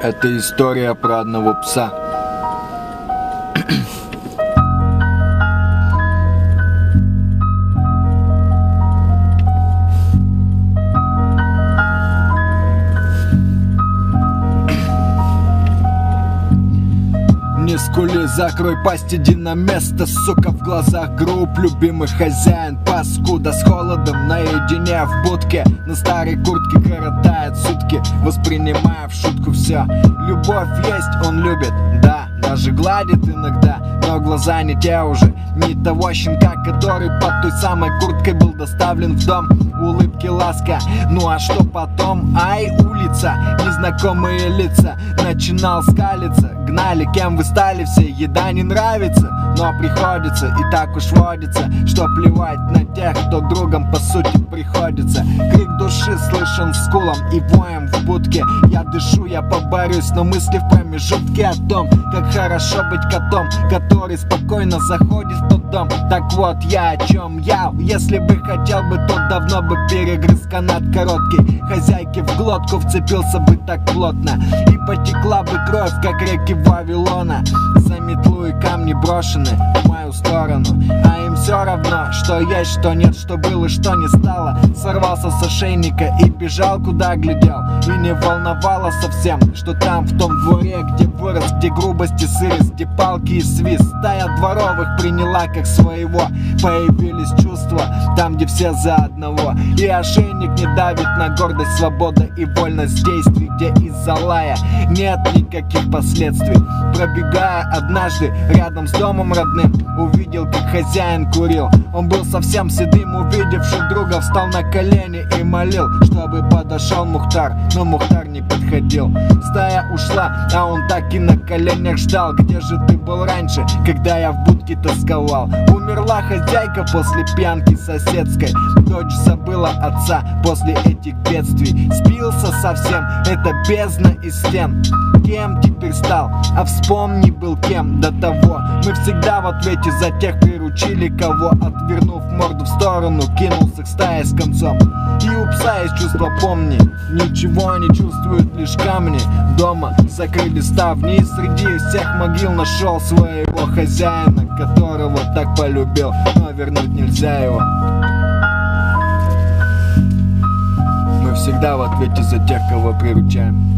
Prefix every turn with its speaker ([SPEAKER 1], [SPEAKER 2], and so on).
[SPEAKER 1] Это история про одного пса. Не скули, закрой пасть, иди на место, сука, в глазах групп любимый хозяин, паскуда с холодом наедине в будке, на старой куртке коротает сутки, воспринимая в шутку все. Любовь есть, он любит, да, даже гладит иногда, но глаза не те уже, не того щенка, который под той самой курткой был доставлен в дом. Улыбки, ласка, ну а что потом? Ай, улица, незнакомые лица, начинал скалиться, гнали, кем вы стали все, еда не нравится, но приходится, и так уж водится, что плевать на тех, кто другом по сути приходится. Крик души слышен скулом и воем в будке, я дышу, я поборюсь, но мысли в промежутке о том, как хорошо быть котом, который спокойно заходит в тот дом. Так вот я о чем я, если бы хотел бы, то давно бы перегрыз канат короткий, хозяйке в глотку вцепился бы так плотно, и потекла бы кровь, как реки Вавилона. За метлу и камни брошены в мою сторону, а им все равно, что есть, что нет, что было, что не стало. Сорвался с ошейника и бежал, куда глядел, и не волновало совсем, что там в том дворе, где вырос, где грубость и сырость, где палки и свист, стая дворовых приняла как своего. Появились чувства там, где все за одного, и ошейник не давит на гордость, свобода и вольность действий, где из-за лая нет никаких последствий. Пробегая однажды рядом с домом родным, увидел, как хозяин курил. Он был совсем седым, увидевший друга, встал на колени и молил, чтобы подошел Мухтар, но Мухтар не подходил. Стая ушла, а он так и на коленях ждал. Где же ты был раньше, когда я в будке тосковал? Умерла хозяйка после пьянки соседской, дочь забыла отца после этих бедствий. Спился совсем, это бездна из стен. Кем теперь стал, а вспомни был кем до того. Мы всегда в ответе за тех приручили, кого, отвернув морду в сторону, кинулся к стае с концом. И у пса есть чувство, помни, ничего не чувствуют лишь камни. Дома закрыли ставни, и среди всех могил нашел своего хозяина, которого так полюбил, но вернуть нельзя его. Мы всегда в ответе за тех, кого приручаем.